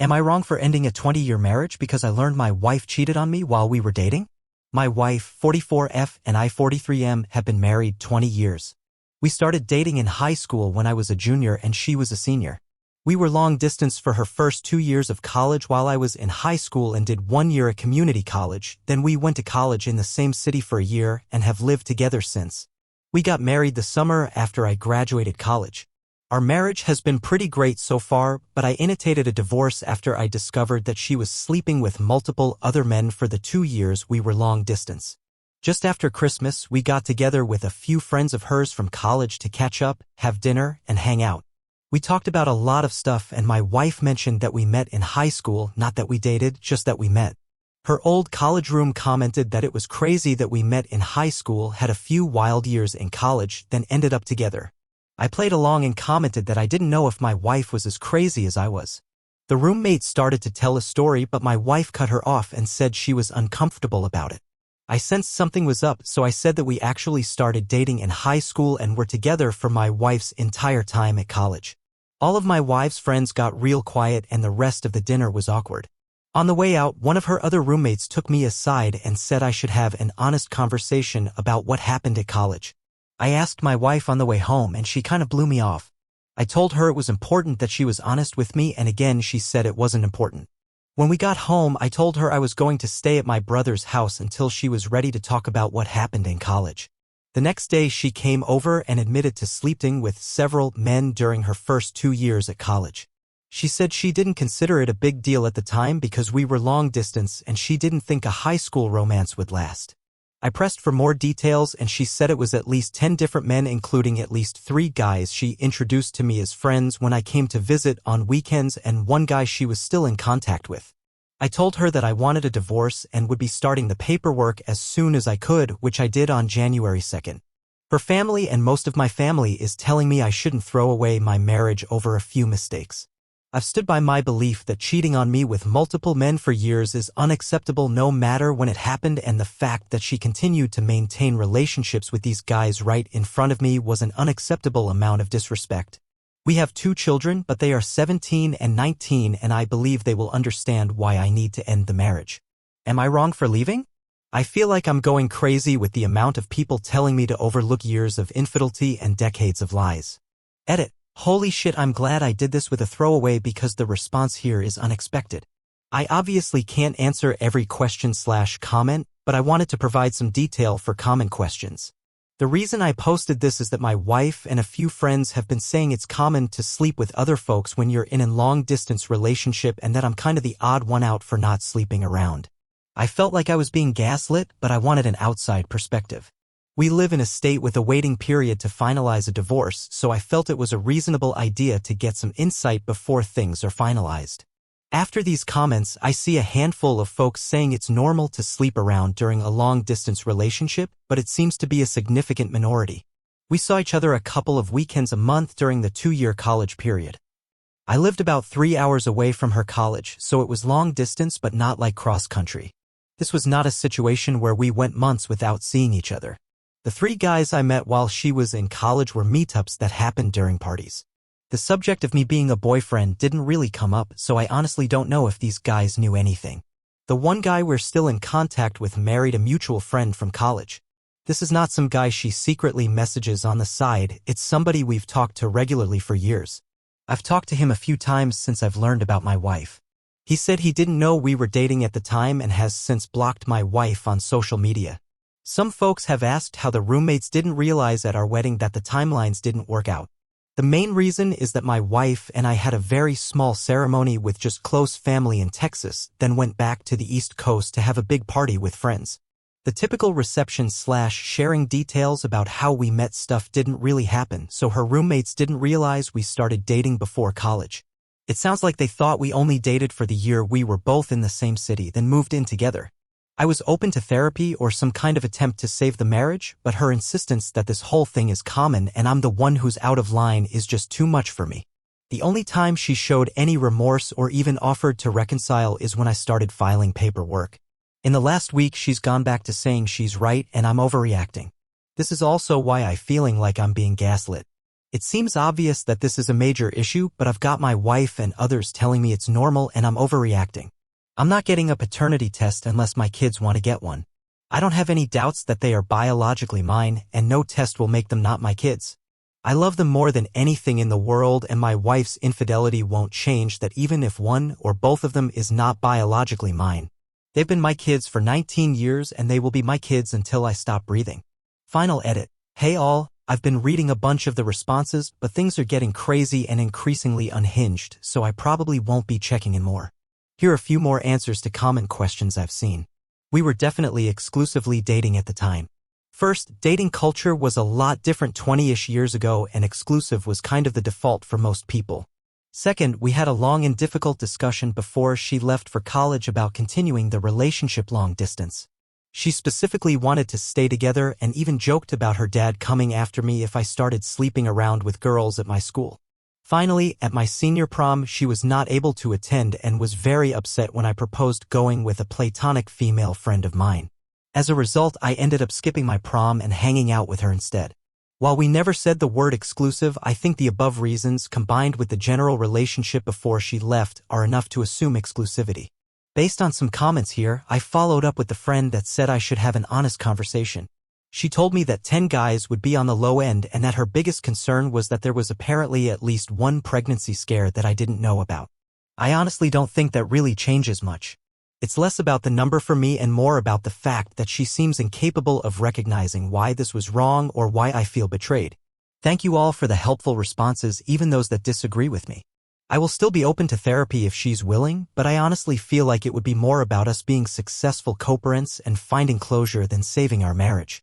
Am I wrong for ending a 20-year marriage because I learned my wife cheated on me while we were dating? My wife, 44F, and I, 43M, have been married 20 years. We started dating in high school when I was a junior and she was a senior. We were long distance for her first 2 years of college while I was in high school and did 1 year at community college. Then we went to college in the same city for a year and have lived together since. We got married the summer after I graduated college. Our marriage has been pretty great so far, but I initiated a divorce after I discovered that she was sleeping with multiple other men for the 2 years we were long distance. Just after Christmas, we got together with a few friends of hers from college to catch up, have dinner, and hang out. We talked about a lot of stuff and my wife mentioned that we met in high school, not that we dated, just that we met. Her old college room commented that it was crazy that we met in high school, had a few wild years in college, then ended up together. I played along and commented that I didn't know if my wife was as crazy as I was. The roommate started to tell a story, but my wife cut her off and said she was uncomfortable about it. I sensed something was up, so I said that we actually started dating in high school and were together for my wife's entire time at college. All of my wife's friends got real quiet and the rest of the dinner was awkward. On the way out, one of her other roommates took me aside and said I should have an honest conversation about what happened at college. I asked my wife on the way home and she kind of blew me off. I told her it was important that she was honest with me, and again she said it wasn't important. When we got home, I told her I was going to stay at my brother's house until she was ready to talk about what happened in college. The next day she came over and admitted to sleeping with several men during her first 2 years at college. She said she didn't consider it a big deal at the time because we were long distance and she didn't think a high school romance would last. I pressed for more details and she said it was at least 10 different men, including at least 3 guys she introduced to me as friends when I came to visit on weekends and 1 guy she was still in contact with. I told her that I wanted a divorce and would be starting the paperwork as soon as I could, which I did on January 2nd. Her family and most of my family is telling me I shouldn't throw away my marriage over a few mistakes. I've stood by my belief that cheating on me with multiple men for years is unacceptable no matter when it happened, and the fact that she continued to maintain relationships with these guys right in front of me was an unacceptable amount of disrespect. We have 2 children, but they are 17 and 19, and I believe they will understand why I need to end the marriage. Am I wrong for leaving? I feel like I'm going crazy with the amount of people telling me to overlook years of infidelity and decades of lies. Edit. Holy shit, I'm glad I did this with a throwaway because the response here is unexpected. I obviously can't answer every question/comment, but I wanted to provide some detail for common questions. The reason I posted this is that my wife and a few friends have been saying it's common to sleep with other folks when you're in a long-distance relationship, and that I'm kind of the odd one out for not sleeping around. I felt like I was being gaslit, but I wanted an outside perspective. We live in a state with a waiting period to finalize a divorce, so I felt it was a reasonable idea to get some insight before things are finalized. After these comments, I see a handful of folks saying it's normal to sleep around during a long-distance relationship, but it seems to be a significant minority. We saw each other a couple of weekends a month during the 2-year college period. I lived about 3 hours away from her college, so it was long distance but not like cross-country. This was not a situation where we went months without seeing each other. The 3 guys I met while she was in college were meetups that happened during parties. The subject of me being a boyfriend didn't really come up, so I honestly don't know if these guys knew anything. The 1 guy we're still in contact with married a mutual friend from college. This is not some guy she secretly messages on the side, it's somebody we've talked to regularly for years. I've talked to him a few times since I've learned about my wife. He said he didn't know we were dating at the time and has since blocked my wife on social media. Some folks have asked how the roommates didn't realize at our wedding that the timelines didn't work out. The main reason is that my wife and I had a very small ceremony with just close family in Texas, then went back to the East Coast to have a big party with friends. The typical reception/sharing details about how we met stuff didn't really happen, so her roommates didn't realize we started dating before college. It sounds like they thought we only dated for the year we were both in the same city, then moved in together. I was open to therapy or some kind of attempt to save the marriage, but her insistence that this whole thing is common and I'm the one who's out of line is just too much for me. The only time she showed any remorse or even offered to reconcile is when I started filing paperwork. In the last week, she's gone back to saying she's right and I'm overreacting. This is also why I'm feeling like I'm being gaslit. It seems obvious that this is a major issue, but I've got my wife and others telling me it's normal and I'm overreacting. I'm not getting a paternity test unless my kids want to get one. I don't have any doubts that they are biologically mine, and no test will make them not my kids. I love them more than anything in the world, and my wife's infidelity won't change that even if one or both of them is not biologically mine. They've been my kids for 19 years and they will be my kids until I stop breathing. Final edit. Hey all, I've been reading a bunch of the responses, but things are getting crazy and increasingly unhinged, so I probably won't be checking in more. Here are a few more answers to common questions I've seen. We were definitely exclusively dating at the time. First, dating culture was a lot different 20-ish years ago, and exclusive was kind of the default for most people. Second, we had a long and difficult discussion before she left for college about continuing the relationship long distance. She specifically wanted to stay together and even joked about her dad coming after me if I started sleeping around with girls at my school. Finally, at my senior prom, she was not able to attend and was very upset when I proposed going with a platonic female friend of mine. As a result, I ended up skipping my prom and hanging out with her instead. While we never said the word exclusive, I think the above reasons, combined with the general relationship before she left, are enough to assume exclusivity. Based on some comments here, I followed up with the friend that said I should have an honest conversation. She told me that 10 guys would be on the low end and that her biggest concern was that there was apparently at least one pregnancy scare that I didn't know about. I honestly don't think that really changes much. It's less about the number for me and more about the fact that she seems incapable of recognizing why this was wrong or why I feel betrayed. Thank you all for the helpful responses, even those that disagree with me. I will still be open to therapy if she's willing, but I honestly feel like it would be more about us being successful co-parents and finding closure than saving our marriage.